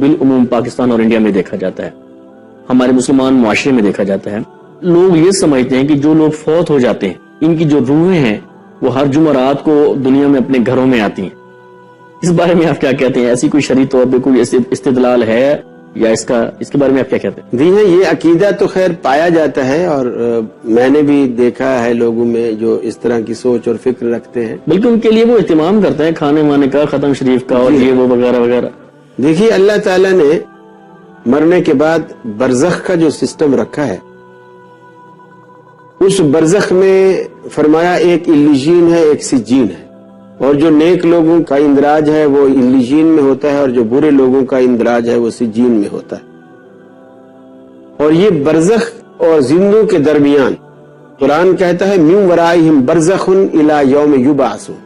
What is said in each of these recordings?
بالعموم پاکستان اور انڈیا میں دیکھا جاتا ہے، ہمارے مسلمان معاشرے میں دیکھا جاتا ہے. لوگ یہ سمجھتے ہیں کہ جو لوگ فوت ہو جاتے ہیں ان کی جو روحیں ہیں وہ ہر جمعرات کو دنیا میں اپنے گھروں میں آتی ہیں. اس بارے میں آپ کیا کہتے ہیں؟ ایسی کوئی شرعی طور پہ کوئی استدلال ہے یا اس کے بارے میں آپ کیا کہتے ہیں؟ جی ہاں، یہ عقیدہ تو خیر پایا جاتا ہے، اور میں نے بھی دیکھا ہے لوگوں میں جو اس طرح کی سوچ اور فکر رکھتے ہیں. بلکہ ان کے لیے وہ اہتمام کرتے ہیں کھانے وانے کا، ختم شریف کا اور یہ وہ وغیرہ وغیرہ. دیکھیے، اللہ تعالیٰ نے مرنے کے بعد برزخ کا جو سسٹم رکھا ہے، اس برزخ میں فرمایا ایک علیین ہے، ایک سجین ہے. اور جو نیک لوگوں کا اندراج ہے وہ علیین میں ہوتا ہے، اور جو برے لوگوں کا اندراج ہے وہ سجین میں ہوتا ہے. اور یہ برزخ اور زندوں کے درمیان قرآن کہتا ہے من ورائہم برزخ الی یوم یبعثون،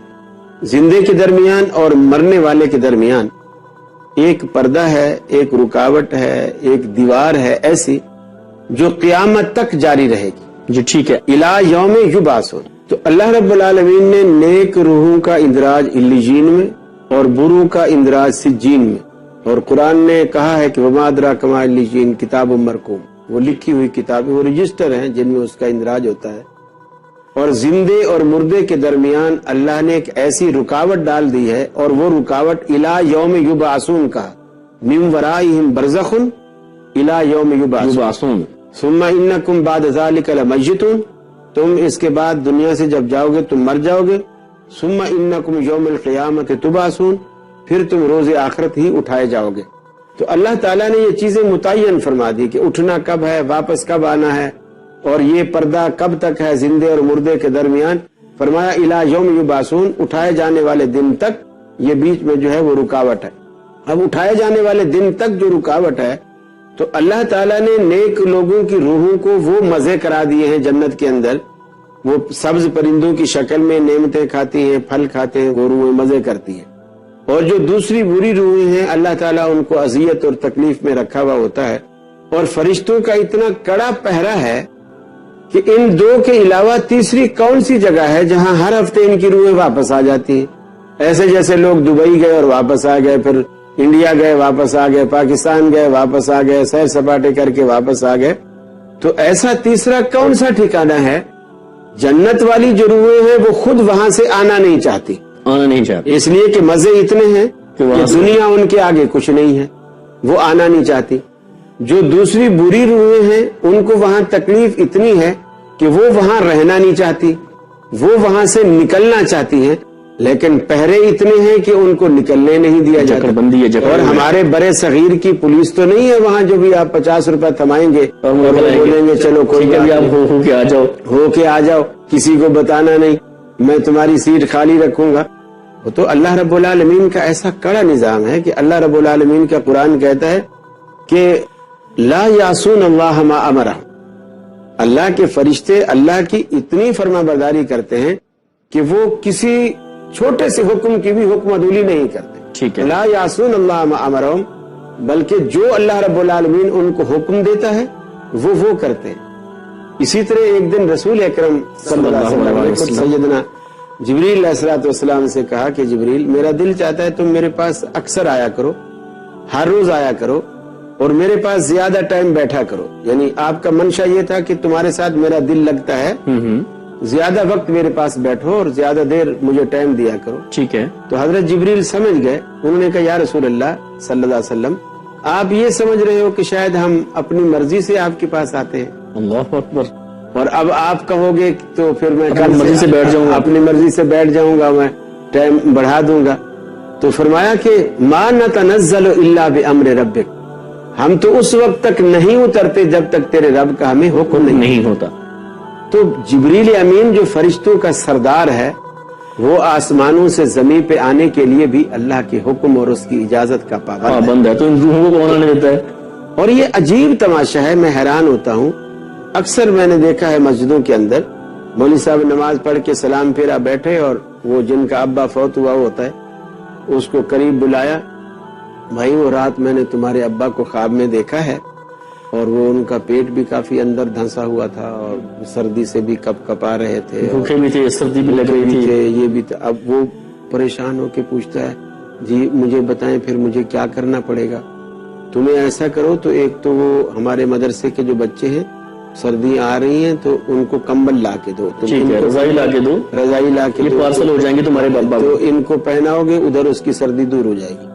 زندے کے درمیان اور مرنے والے کے درمیان ایک پردہ ہے، ایک رکاوٹ ہے، ایک دیوار ہے ایسی جو قیامت تک جاری رہے گی. جی ٹھیک ہے. الی یوم یبعثون. تو اللہ رب العالمین نے نیک روحوں کا اندراج علیین میں اور بروں کا اندراج سجین میں، اور قرآن نے کہا ہے کہ وما ادراک ما علیین کتاب مرقوم، وہ لکھی ہوئی کتابیں، وہ رجسٹر ہیں جن میں اس کا اندراج ہوتا ہے. اور زندے اور مردے کے درمیان اللہ نے ایک ایسی رکاوٹ ڈال دی ہے، اور وہ رکاوٹ الی یوم یبعثون کہا. من ورائہم برزخ الی یوم یبعثون ثم انکم بعد ذلک لمیتون، تم اس کے بعد دنیا سے جب جاؤ گے تم مر جاؤ گے. ثم انکم یوم القیامت تبعثون، پھر تم روز آخرت ہی اٹھائے جاؤ گے. تو اللہ تعالیٰ نے یہ چیزیں متعین فرما دی کہ اٹھنا کب ہے، واپس کب آنا ہے، اور یہ پردہ کب تک ہے زندے اور مردے کے درمیان. فرمایا الی یوم یبعثون، اٹھائے جانے والے دن تک یہ بیچ میں جو ہے وہ رکاوٹ ہے. اب اٹھائے جانے والے دن تک جو رکاوٹ ہے، تو اللہ تعالیٰ نے نیک لوگوں کی روحوں کو وہ مزے کرا دیے ہیں جنت کے اندر. وہ سبز پرندوں کی شکل میں نعمتیں کھاتی ہیں، پھل کھاتے ہیں، وہ روحیں مزے کرتی ہیں. اور جو دوسری بری روحیں ہیں اللہ تعالیٰ ان کو اذیت اور تکلیف میں رکھا ہوا ہوتا ہے. اور فرشتوں کا اتنا کڑا پہرا ہے کہ ان دو کے علاوہ تیسری کون سی جگہ ہے جہاں ہر ہفتے ان کی روحیں واپس آ جاتی ہیں. ایسے جیسے لوگ دبئی گئے اور واپس آ گئے، پھر انڈیا گئے واپس آ گئے، پاکستان گئے واپس آ گئے، سیر سپاٹے کر کے واپس آ گئے. تو ایسا تیسرا کون سا ٹھکانہ ہے؟ جنت والی جو روحیں ہیں وہ خود وہاں سے آنا نہیں چاہتی، اس لیے کہ مزے اتنے ہیں کہ دنیا ان کے آگے کچھ نہیں ہے، وہ آنا نہیں چاہتی. جو دوسری بری روحیں ہیں ان کو وہاں تکلیف اتنی ہے کہ وہ وہاں رہنا نہیں چاہتی، وہ وہاں سے نکلنا چاہتی ہیں، لیکن پہرے اتنے ہیں کہ ان کو نکلنے نہیں دیا جاتا. اور ہمارے برے صغیر کی پولیس تو نہیں ہے وہاں جو بھی آپ 50 روپے تھمائیں گے اور بولیں گے چلو کوئی ہو کے آ جاؤ، کسی کو بتانا نہیں، میں تمہاری سیٹ خالی رکھوں گا. تو اللہ رب العالمین کا ایسا کڑا نظام ہے کہ اللہ رب العالمین کا قرآن کہتا ہے کہ لا یعصون اللہ ما امرہم، اللہ کے فرشتے اللہ کی اتنی فرما برداری کرتے ہیں کہ وہ کسی چھوٹے سے حکم کی بھی حکم عدولی نہیں کرتے. ٹھیک ہے. لا یعصون اللہ ما امرہم، بلکہ جو اللہ رب العالمین ان کو حکم دیتا ہے وہ کرتے ہیں. اسی طرح ایک دن رسول اکرم صلی اللہ علیہ وسلم سیدنا جبریل علیہ السلام سے کہا کہ جبریل، میرا دل چاہتا ہے تم میرے پاس اکثر آیا کرو، ہر روز آیا کرو، اور میرے پاس زیادہ ٹائم بیٹھا کرو. یعنی آپ کا منشا یہ تھا کہ تمہارے ساتھ میرا دل لگتا ہے، زیادہ وقت میرے پاس بیٹھو اور زیادہ دیر مجھے ٹائم دیا کرو. ٹھیک ہے. تو حضرت جبریل سمجھ گئے، انہوں نے کہا یا رسول اللہ صلی اللہ علیہ وسلم، آپ یہ سمجھ رہے ہو کہ شاید ہم اپنی مرضی سے آپ کے پاس آتے ہیں. اللہ اکبر. اور اب آپ کہو گے تو پھر میں اپنی مرضی سے بیٹھ جاؤں گا، اپنی مرضی سے بیٹھ جاؤں گا، میں ٹائم بڑھا دوں گا. تو فرمایا کہ ما نتنزل الا بامر ربک، ہم تو اس وقت تک نہیں اترتے جب تک تیرے رب کا ہمیں حکم نہیں ہوتا. تو جبریل امین جو فرشتوں کا سردار ہے، وہ آسمانوں سے زمین پہ آنے کے لیے بھی اللہ کے حکم اور اس کی اجازت کا پابند ہے. تو ان روحوں کو کون آنے دیتا ہے؟ اور یہ عجیب تماشا ہے، میں حیران ہوتا ہوں. اکثر میں نے دیکھا ہے مسجدوں کے اندر مولوی صاحب نماز پڑھ کے سلام پھیرا بیٹھے، اور وہ جن کا ابا فوت ہوا ہوتا ہے اس کو قریب بلایا، بھائی وہ رات میں نے تمہارے ابا کو خواب میں دیکھا ہے، اور وہ ان کا پیٹ بھی کافی اندر دھنسا ہوا تھا، اور سردی سے بھی کپ کپا رہے تھے، بھوکے بھی تھے، سردی بھی لگ رہی تھی، یہ بھی تھا. اب وہ پریشان ہو کے پوچھتا ہے جی مجھے بتائیں پھر مجھے کیا کرنا پڑے گا. تمہیں ایسا کرو تو ایک تو وہ ہمارے مدرسے کے جو بچے ہیں سردی آ رہی ہیں تو ان کو کمبل لا کے دو، ٹھیک ہے، رضائی لا کے دو، رضائی لا کے یہ دو، پارسل ہو جائیں گے تمہارے بابا تو ان کو پہناؤ گے، ادھر اس کی سردی دور ہو جائے گی۔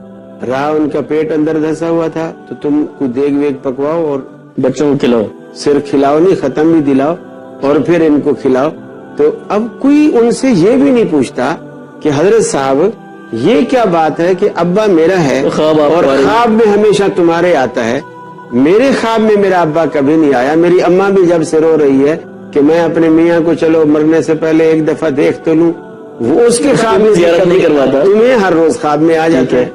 رہا ان کا پیٹ اندر دھسا ہوا تھا تو تم کو دیگ ویگ پکواؤ اور بچوں کو کھلاؤ، صرف کھلاؤ نہیں، ختم بھی دلاؤ اور پھر ان کو کھلاؤ۔ تو اب کوئی ان سے یہ بھی نہیں پوچھتا کہ حضرت صاحب یہ کیا بات ہے کہ ابا میرا ہے خواب آپ اور کو آ رہی ہے۔ خواب میں ہمیشہ تمہارے آتا ہے، میرے خواب میں میرا ابا کبھی نہیں آیا، میری اماں بھی جب سے رو رہی ہے کہ میں اپنے میاں کو چلو مرنے سے پہلے ایک دفعہ دیکھ تو لوں، وہ اس کے خواب میں زیارت نہیں کرواتا، تمہیں ہر روز خواب میں آ جاتا ہے۔